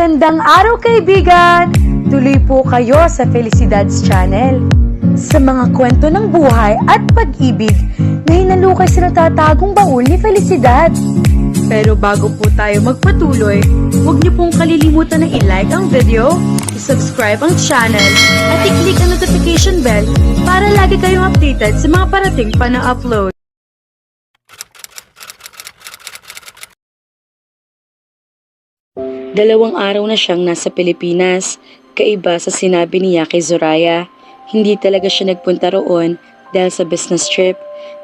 Magandang araw kaibigan! Tuloy po kayo sa Felicidad's Channel. Sa mga kwento ng buhay at pag-ibig na hinalukay sa natatagong baul ni Felicidad. Pero bago po tayo magpatuloy, huwag niyo pong kalilimutan na i-like ang video, i-subscribe ang channel, at i-click ang notification bell para lagi kayong updated sa mga parating pa na upload. Dalawang araw na siyang nasa Pilipinas, kaiba sa sinabi niya kay Zoraya. Hindi talaga siya nagpunta roon dahil sa business trip.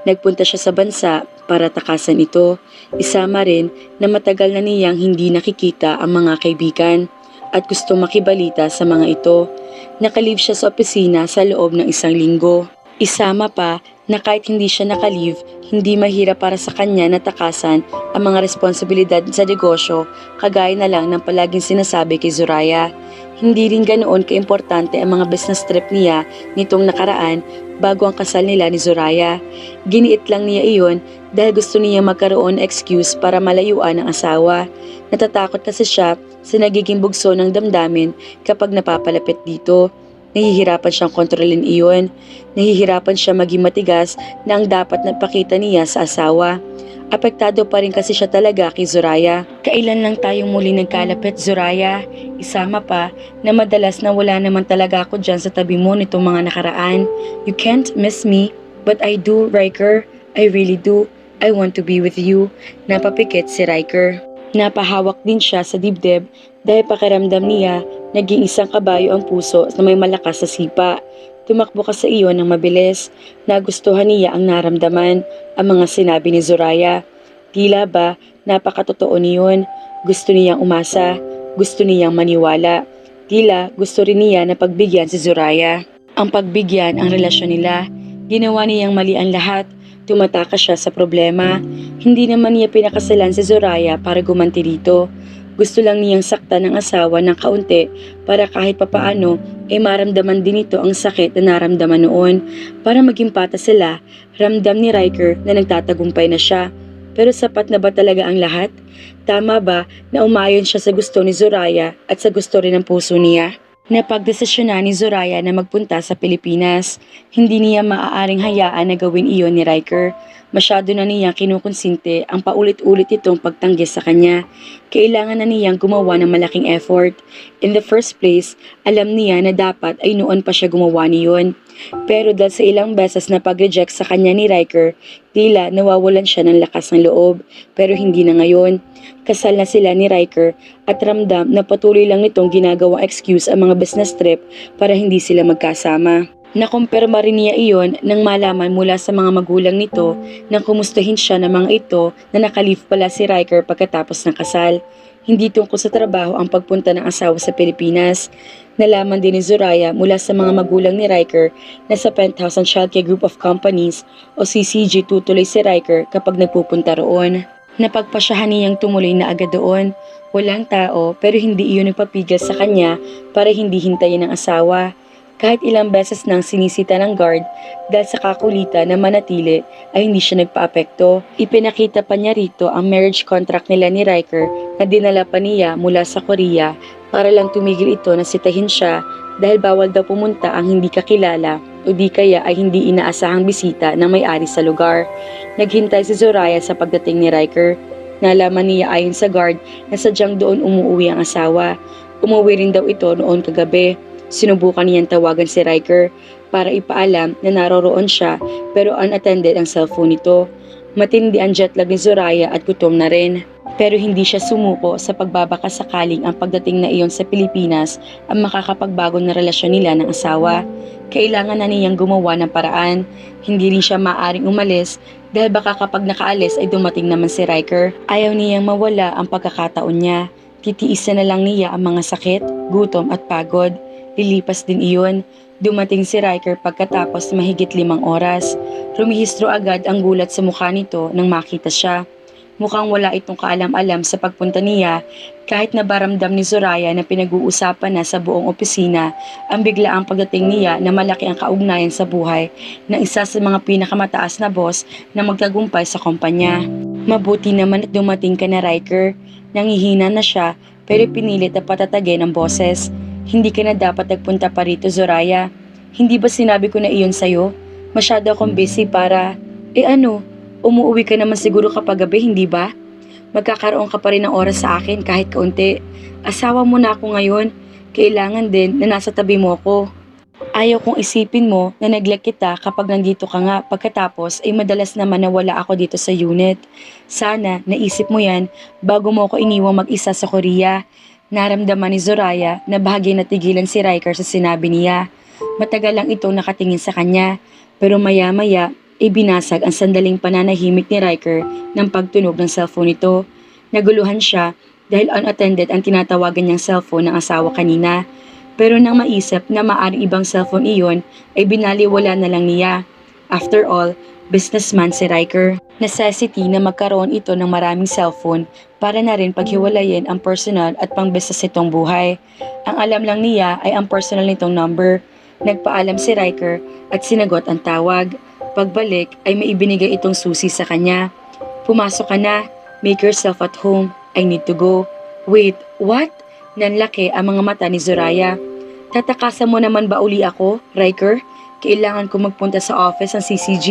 Nagpunta siya sa bansa para takasan ito. Isama rin na matagal na niyang hindi nakikita ang mga kaibigan at gusto makibalita sa mga ito. Nakalive siya sa opisina sa loob ng 1 linggo. Isama pa na kahit hindi siya nakalive, hindi mahirap para sa kanya na takasan ang mga responsibilidad sa negosyo, kagaya na lang ng palaging sinasabi kay Zoraya. Hindi rin ganoon kaimportante ang mga business trip niya nitong nakaraan bago ang kasal nila ni Zoraya. Giniit lang niya iyon dahil gusto niya magkaroon ng excuse para malayuan ang asawa. Natatakot kasi siya sa nagiging bugso ng damdamin kapag napapalapit dito. Nahihirapan siyang kontrolin iyon. Nahihirapan siya maging matigas na ang dapat napakita niya sa asawa. Apektado pa rin kasi siya talaga kay Zoraya. Kailan lang tayong muli nagkalapit, Zoraya? Isama pa na madalas na wala naman talaga ako dyan sa tabi mo nitong mga nakaraan. You can't miss me, but I do, Riker. I really do. I want to be with you. Napapikit si Riker. Napahawak din siya sa dibdib dahil pakiramdam niya naging isang kabayo ang puso na may malakas sa sipa. Tumakbo ka sa iyo ng mabilis. Nagustuhan niya ang naramdaman, ang mga sinabi ni Zoraya. Tila ba napakatotoo niyon. Gusto niyang umasa, gusto niyang maniwala. Tila gusto rin niya na pagbigyan si Zoraya. Ang pagbigyan ang relasyon nila. Ginawa niyang mali ang lahat. Tumatakas siya sa problema. Hindi naman niya pinakasalan si Zoraya para gumanti dito. Gusto lang niyang saktan ng asawa ng kaunti para kahit papaano ay maramdaman din ito ang sakit na naramdaman noon. Para maging patas sila, ramdam ni Riker na nagtatagumpay na siya. Pero sapat na ba talaga ang lahat? Tama ba na umayon siya sa gusto ni Zoraya at sa gusto rin ng puso niya? Napagdesisyonan ni Zoraya na magpunta sa Pilipinas. Hindi niya maaaring hayaan na gawin iyon ni Riker. Masyado na niya kinukonsinte ang paulit-ulit itong pagtanggi sa kanya. Kailangan na niyang gumawa ng malaking effort. In the first place, alam niya na dapat ay noon pa siya gumawa niyon. Pero dahil sa ilang beses na pag-reject sa kanya ni Riker, tila nawawalan siya ng lakas ng loob. Pero hindi na ngayon. Kasal na sila ni Riker at ramdam na patuloy lang nitong ginagawang excuse ang mga business trip para hindi sila magkasama. Nakumpirma rin niya iyon nang malaman mula sa mga magulang nito nang kumustahin siya ng mga ito na nakalive pala si Riker pagkatapos ng kasal. Hindi tungkol sa trabaho ang pagpunta ng asawa sa Pilipinas. Nalaman din ni Zoraya mula sa mga magulang ni Riker na sa Penthouse Childcare Group of Companies o CCG tutuloy si Riker kapag nagpupunta roon. Napagpasyahan niyang tumuloy na agad doon. Walang tao pero hindi iyon nagpapigil sa kanya para hindi hintayin ng asawa. Kahit ilang beses nang sinisita ng guard dahil sa kakulitan na manatili ay hindi siya nagpaapekto. Ipinakita pa niya rito ang marriage contract nila ni Riker na dinala pa niya mula sa Korea para lang tumigil ito na sitahin siya dahil bawal daw pumunta ang hindi kakilala o di kaya ay hindi inaasahang bisita ng may-ari sa lugar. Naghintay si Zoraya sa pagdating ni Riker. Nalaman niya ayon sa guard na sadyang doon umuwi ang asawa. Umuwi rin daw ito noon kagabi. Sinubukan niyang tawagan si Riker para ipaalam na naroroon siya pero unattended ang cellphone nito. Matindi ang jetlag ni Zoraya at gutom na rin. Pero hindi siya sumuko sa pagbabaka sakaling ang pagdating na iyon sa Pilipinas ang makakapagbago na relasyon nila ng asawa. Kailangan na niyang gumawa ng paraan. Hindi rin siya maaaring umalis dahil baka kapag nakaalis ay dumating naman si Riker. Ayaw niyang mawala ang pagkakataon niya. Titiisan na lang niya ang mga sakit, gutom at pagod. Lilipas din iyon. Dumating si Riker pagkatapos mahigit 5 oras. Rumihistro agad ang gulat sa mukha nito nang makita siya. Mukhang wala itong kaalam-alam sa pagpunta niya kahit nabaramdam ni Zoraya na pinag-uusapan na sa buong opisina ang biglaang pagdating niya na malaki ang kaugnayan sa buhay ng isa sa mga pinakamataas na boss na magtagumpay sa kumpanya. Mabuti naman at dumating ka na, Riker. Nangihina na siya pero pinilit na patatagin ang boses. Hindi ka na dapat nagpunta pa rito, Zoraya. Hindi ba sinabi ko na iyon sa'yo? Masyado akong busy para... ano, umuwi ka naman siguro kapag gabi, hindi ba? Magkakaroon ka pa rin ng oras sa akin kahit kaunti. Asawa mo na ako ngayon. Kailangan din na nasa tabi mo ako. Ayaw kong isipin mo na neglect kita kapag nandito ka nga, pagkatapos ay madalas naman na wala ako dito sa unit. Sana naisip mo yan bago mo ako iniwang mag-isa sa Korea. Naramdaman ni Zoraya na bahagi natigilan si Riker sa sinabi niya. Matagal lang itong nakatingin sa kanya, pero maya-maya ay binasag ang sandaling pananahimik ni Riker ng pagtunog ng cellphone nito. Naguluhan siya dahil unattended ang tinatawagan niyang cellphone ng asawa kanina. Pero nang maisip na maaring ibang cellphone iyon, ay binaliwala na lang niya. After all, businessman si Riker. Necessity na magkaroon ito ng maraming cellphone para na rin paghiwalayin ang personal at pang-business nitong buhay. Ang alam lang niya ay ang personal nitong number. Nagpaalam si Riker at sinagot ang tawag. Pagbalik ay may ibinigay itong susi sa kanya. Pumasok ka na. Make yourself at home. I need to go. Wait, what? Nanlaki ang mga mata ni Zoraya. Tatakasan mo naman ba uli ako, Riker? Kailangan ko magpunta sa office ng CCG.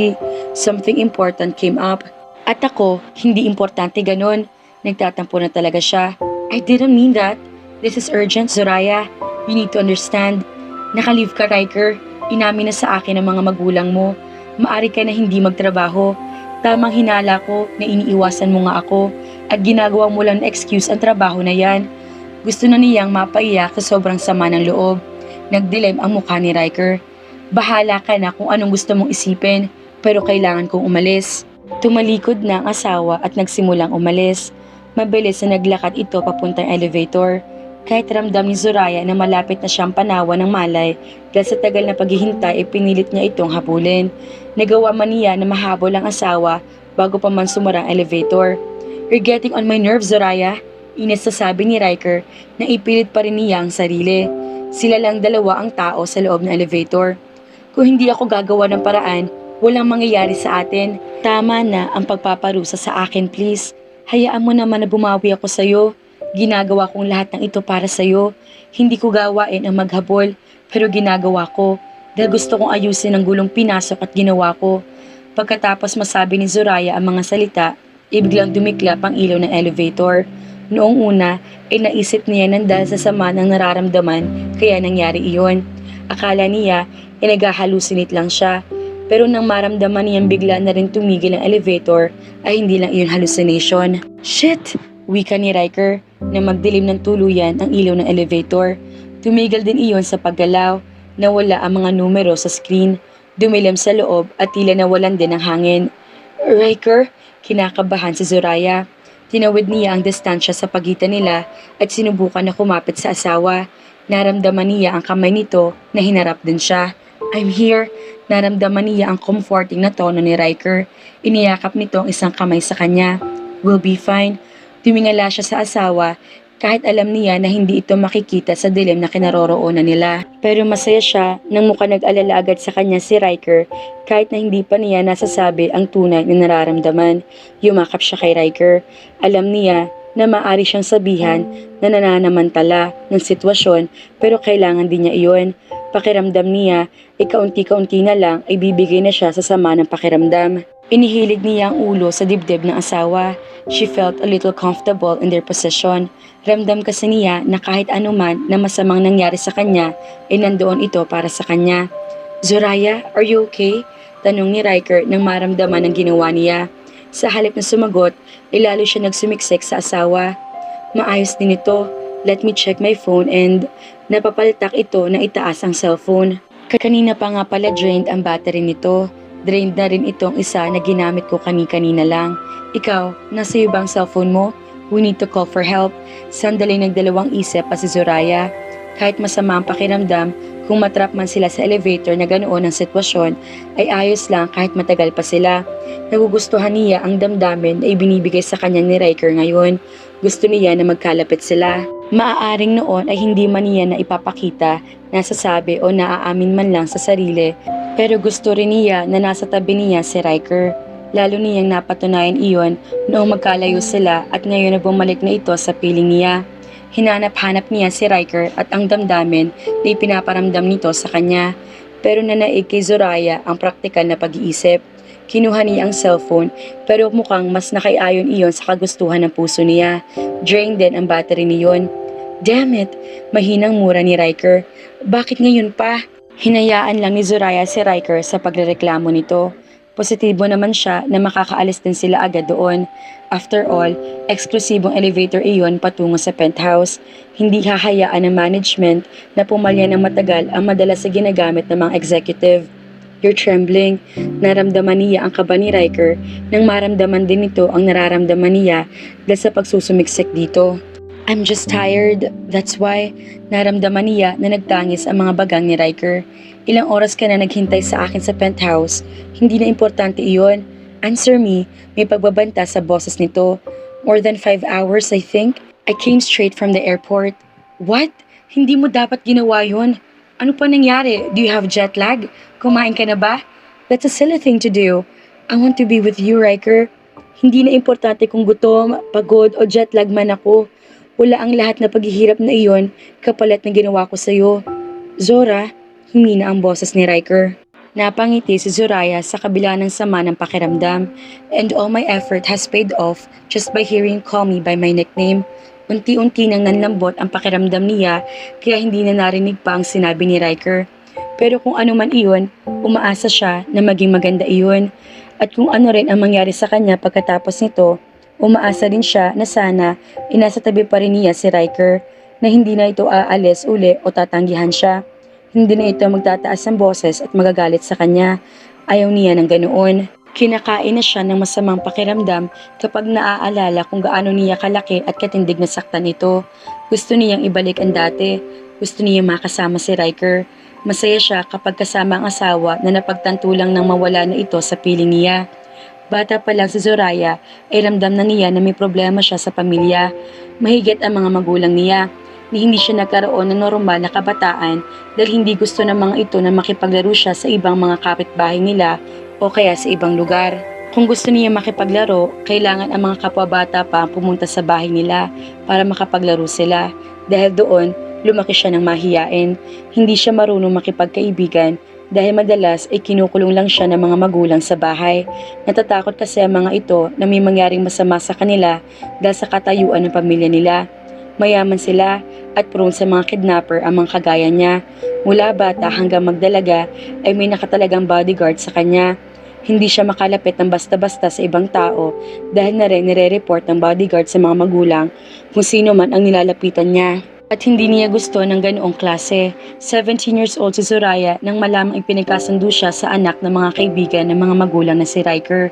Something important came up. At ako, hindi importante ganon. Nagtatampo na talaga siya. I didn't mean that. This is urgent, Zoraya. You need to understand. Nakalive ka, Riker. Inamin na sa akin ang mga magulang mo. Maari ka na hindi magtrabaho. Tamang hinala ko na iniiwasan mo nga ako at ginagawa mo lang na excuse ang trabaho na yan. Gusto na niyang mapaiyak sa sobrang sama ng loob. Nagdilim ang mukha ni Riker. Bahala ka na kung anong gusto mong isipin, pero kailangan kong umalis. Tumalikod na ang asawa at nagsimulang umalis. Mabilis na naglakad ito papuntang elevator. Kahit ramdam ni Zoraya na malapit na siyang panawan ng malay, dahil sa tagal na paghihintay ay pinilit niya itong habulin. Nagawa man niya na mahabol ang asawa bago pa man sumara ang elevator. You're getting on my nerves, Zoraya. Inis na sabi ni Riker na ipilit pa rin niya ang sarili. Sila lang dalawa ang tao sa loob ng elevator. Kung hindi ako gagawa ng paraan, walang mangyayari sa atin. Tama na ang pagpaparusa sa akin, please. Hayaan mo naman na bumawi ako sa'yo. Ginagawa kong lahat ng ito para sa'yo. Hindi ko gawain ang maghabol, pero ginagawa ko dahil gusto kong ayusin ang gulong pinasok at ginawa ko. Pagkatapos masabi ni Zoraya ang mga salita, biglang dumiklap ang ilaw ng elevator. Noong una, ay naisip niya na dahil sa sama ng nararamdaman kaya nangyari iyon. Akala niya ay naghahalusinate lang siya. Pero nang maramdaman niyang bigla na rin tumigil ang elevator, ay hindi lang iyon hallucination. Shit! Wika ni Riker na magdilim ng tuluyan ang ilaw ng elevator. Tumigil din iyon sa paggalaw. Nawala ang mga numero sa screen. Dumilim sa loob at tila nawalan din ng hangin. Riker? Kinakabahan si Zoraya. Tinawid niya ang distansya sa pagitan nila at sinubukan na kumapit sa asawa. Naramdaman niya ang kamay nito na hinarap din siya. I'm here. Naramdaman niya ang comforting na tono ni Riker. Iniyakap nito ang isang kamay sa kanya. We'll be fine. Tumingala siya sa asawa kahit alam niya na hindi ito makikita sa dilim na kinaroroonan nila. Pero masaya siya nang mukha nag-alala agad sa kanya si Riker kahit na hindi pa niya nasasabi ang tunay na nararamdaman. Yumakap siya kay Riker. Alam niya na maaari siyang sabihan na nananamantala ng sitwasyon pero kailangan din niya iyon. Pakiramdam niya ay kaunti-kaunti na lang ay bibigay na siya sa sama ng pakiramdam. Inihilig niya ang ulo sa dibdib ng asawa. She felt a little comfortable in their possession. Ramdam kasi niya na kahit anuman na masamang nangyari sa kanya ay nandoon ito para sa kanya. Zoraya, are you okay? Tanong ni Riker nang maramdaman ang ginawa niya. Sa halip na sumagot, ay lalo siya nagsumiksik sa asawa. Maayos din ito. Let me check my phone and napapaltak ito na itaas ang cellphone. Kanina pa nga pala drained ang battery nito. Drained na rin itong isa na ginamit ko kani-kanina lang. Ikaw, nasa iyo ba ang cellphone mo? We need to call for help. Sandaling nagdalawang isip pa si Zoraya. Kahit masama ang pakiramdam, kung matrap man sila sa elevator na ganoon ang sitwasyon, ay ayos lang kahit matagal pa sila. Nagugustuhan niya ang damdamin na ibinibigay sa kanya ni Riker ngayon. Gusto niya na magkalapit sila. Maaaring noon ay hindi man niya na ipapakita, nasasabi o naaamin man lang sa sarili. Pero gusto rin niya na nasa tabi niya si Riker. Lalo niyang napatunayan iyon noong magkalayo sila at ngayon na bumalik na ito sa piling niya. Hinanap-hanap niya si Riker at ang damdamin na ipinaparamdam nito sa kanya. Pero nanaig kay Zoraya ang praktikal na pag-iisip. Kinuha niya ang cellphone pero mukhang mas nakaiayon iyon sa kagustuhan ng puso niya. Drained din ang battery niyon. Damn it! Mahinang mura ni Riker. Bakit ngayon pa? Hinayaan lang ni Zoraya si Riker sa pagrereklamo nito. Positibo naman siya na makakaalis din sila agad doon. After all, eksklusibong elevator iyon patungo sa penthouse. Hindi hahayaan ng management na pumalya ng matagal ang madalas na ginagamit ng mga executive. You're trembling. Naramdaman niya ang kaba ni Riker nang maramdaman din nito ang nararamdaman niya dahil sa pagsusumiksik dito. I'm just tired. That's why. Naramdaman niya na nagtangis ang mga bagang ni Riker. Ilang oras ka na naghintay sa akin sa penthouse. Hindi na importante iyon. Answer me. May pagbabanta sa boses nito. More than 5 hours, I think. I came straight from the airport. What? Hindi mo dapat ginawa yun. Ano pa nangyari? Do you have jet lag? Kumain ka na ba? That's a silly thing to do. I want to be with you, Riker. Hindi na importante kung gutom, pagod o jet lag man ako. Wala ang lahat na paghihirap na iyon kapalit na ginawa ko sa'yo. Zora, humina ang boses ni Riker. Napangiti si Zoraya sa kabila ng sama ng pakiramdam. And all my effort has paid off just by hearing you call me by my nickname. Unti-unti nang nanlambot ang pakiramdam niya kaya hindi na narinig pa ang sinabi ni Riker. Pero kung ano man iyon, umaasa siya na maging maganda iyon. At kung ano rin ang mangyari sa kanya pagkatapos nito, umaasa din siya na sana inasa tabi pa rin niya si Riker na hindi na ito aalis uli o tatanggihan siya. Hindi na ito magtataas ng boses at magagalit sa kanya. Ayaw niya ng ganoon. Kinakain na siya ng masamang pakiramdam kapag naaalala kung gaano niya kalaki at katindig na saktan ito. Gusto niyang ibalik ang dati. Gusto niya makasama si Riker. Masaya siya kapag kasama ang asawa na napagtanto lang nang mawala na ito sa piling niya. Bata pa lang si Zoraya ay ramdam na niya na may problema siya sa pamilya. Mahigit ang mga magulang niya na hindi siya nagkaroon ng normal na kabataan dahil hindi gusto ng mga ito na makipaglaro siya sa ibang mga kapitbahay nila o kaya sa ibang lugar. Kung gusto niya makipaglaro, kailangan ang mga kapwa-bata pa ang pumunta sa bahay nila para makapaglaro sila. Dahil doon, lumaki siya ng mahiyain. Hindi siya marunong makipagkaibigan dahil madalas ay kinukulong lang siya ng mga magulang sa bahay. Natatakot kasi ang mga ito na may mangyaring masama sa kanila dahil sa katayuan ng pamilya nila. Mayaman sila at prone sa mga kidnapper ang mga kagaya niya. Mula bata hanggang magdalaga ay may nakatalagang bodyguard sa kanya. Hindi siya makalapit ng basta-basta sa ibang tao dahil na rin nire-report ng bodyguard sa mga magulang kung sino man ang nilalapitan niya. At hindi niya gusto ng ganoong klase. 17 years old si Zoraya nang malamang ipinagkasundo siya sa anak ng mga kaibigan ng mga magulang na si Riker.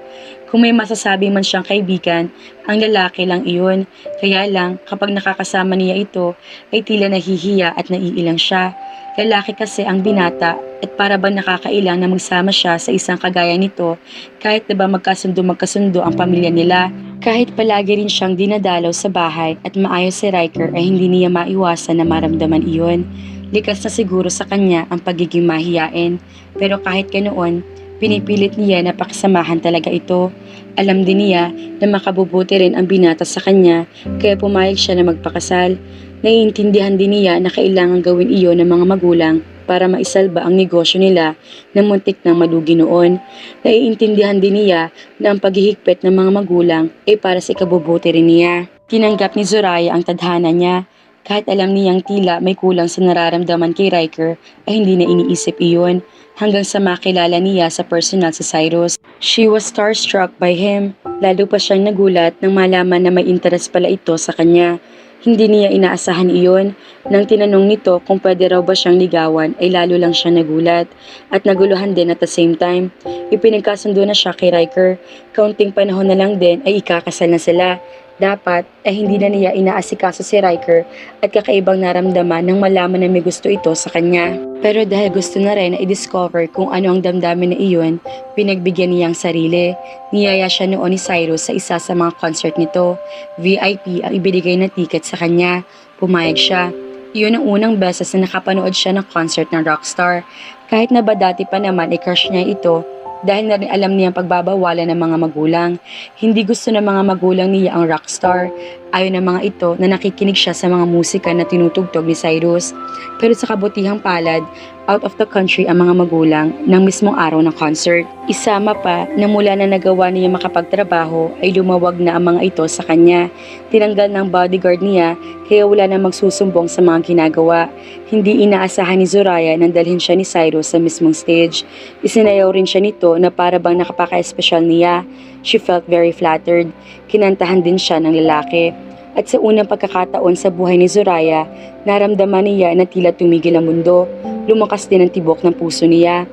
Kung may masasabi man siyang kaibigan, ang lalaki lang iyon. Kaya lang, kapag nakakasama niya ito, ay tila nahihiya at naiilang siya. Lalaki kasi ang binata at para bang nakakailang na magsama siya sa isang kagaya nito kahit na ba magkasundo ang pamilya nila. Kahit palagi rin siyang dinadalaw sa bahay at maayos si Riker ay hindi niya maiwasan na maramdaman iyon. Likas na siguro sa kanya ang pagiging mahiyain pero kahit ganoon, pinipilit niya na pakisamahan talaga ito. Alam din niya na makabubuti rin ang binata sa kanya kaya pumayag siya na magpakasal. Naiintindihan din niya na kailangan gawin iyon ng mga magulang para maisalba ang negosyo nila na muntik nang malugi noon. Naiintindihan din niya na ang paghihigpit ng mga magulang ay para sa ikabubuti rin niya. Tinanggap ni Zoraya ang tadhana niya. Kahit alam niyang tila may kulang sa nararamdaman kay Riker ay hindi na iniisip iyon hanggang sa makilala niya sa personal si Cyrus. She was starstruck by him. Lalo pa siyang nagulat nang malaman na may interes pala ito sa kanya. Hindi niya inaasahan iyon. Nang tinanong nito kung pwede raw ba siyang ligawan ay lalo lang siya nagulat at naguluhan din at the same time. Ipinagkasundo na siya kay Riker. Kaunting panahon na lang din ay ikakasal na sila. Dapat ay hindi na niya inaasikaso si Riker at kakaibang naramdaman nang malaman na may gusto ito sa kanya. Pero dahil gusto na rin na i-discover kung ano ang damdamin na iyon, pinagbigyan niya ang sarili. Niyaya siya noon ni Cyrus sa isa sa mga concert nito. VIP ang ibinigay na ticket sa kanya. Pumayag siya. Iyon ang unang beses na nakapanood siya ng concert ng rockstar. Kahit na ba dati pa naman crush niya ito, dahil na rin alam niya ang pagbabawalan ng mga magulang. Hindi gusto ng mga magulang niya ang rockstar. Ayon ng mga ito na nakikinig siya sa mga musika na tinutugtog ni Cyrus. Pero sa kabutihang palad, out of the country ang mga magulang ng mismong araw ng concert. Isama pa na mula na nagawa niya makapagtrabaho ay lumawag na ang mga ito sa kanya. Tinanggal ng bodyguard niya kaya wala na magsusumbong sa mga ginagawa. Hindi inaasahan ni Zoraya nang dalhin siya ni Cyrus sa mismong stage. Isinayaw rin siya nito na para bang nakapaka-espesyal niya. She felt very flattered. Kinantahan din siya ng lalaki. At sa unang pagkakataon sa buhay ni Zoraya, naramdaman niya na tila tumigil ang mundo. Lumakas din ang tibok ng puso niya.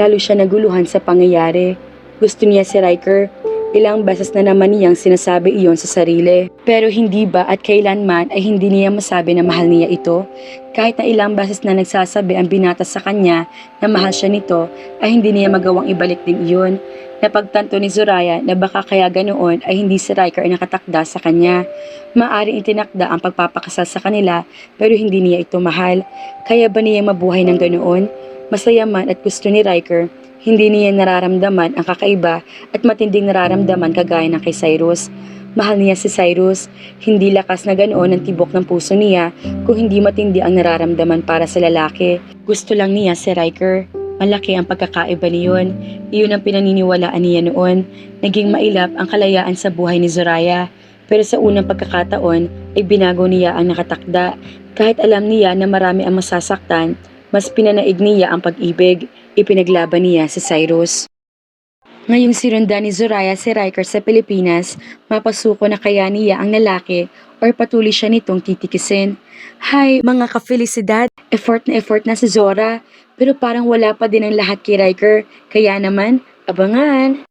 Lalo siya naguluhan sa pangyayari. Gusto niya si Riker. Ilang beses na naman niyang sinasabi iyon sa sarili. Pero hindi ba at kailanman ay hindi niya masabi na mahal niya ito? Kahit na ilang beses na nagsasabi ang binata sa kanya na mahal siya nito, ay hindi niya magawang ibalik din iyon. Napagtanto ni Zoraya na baka kaya ganoon ay hindi si Riker ang nakatakda sa kanya. Maaring itinakda ang pagpapakasal sa kanila pero hindi niya ito mahal. Kaya ba niya mabuhay ng ganoon? Masaya man at gusto ni Riker, hindi niya nararamdaman ang kakaiba at matinding nararamdaman kagaya ng kay Cyrus. Mahal niya si Cyrus, hindi lakas na ganoon ang tibok ng puso niya kung hindi matindi ang nararamdaman para sa lalaki. Gusto lang niya si Riker. Malaki ang pagkakaiba niyon. Iyon ang pinaniniwalaan niya noon. Naging mailap ang kalayaan sa buhay ni Zoraya. Pero sa unang pagkakataon ay binago niya ang nakatakda. Kahit alam niya na marami ang masasaktan, mas pinanaig niya ang pag-ibig. Ipinaglaban niya si Cyrus. Ngayong sinunda ni Zoraya si Riker sa Pilipinas, mapasuko na kaya niya ang lalaki or patuloy siya nitong titikisin. Hi mga ka-felicidad, effort na si Zora, pero parang wala pa din ang lahat kay Riker, kaya naman, abangan!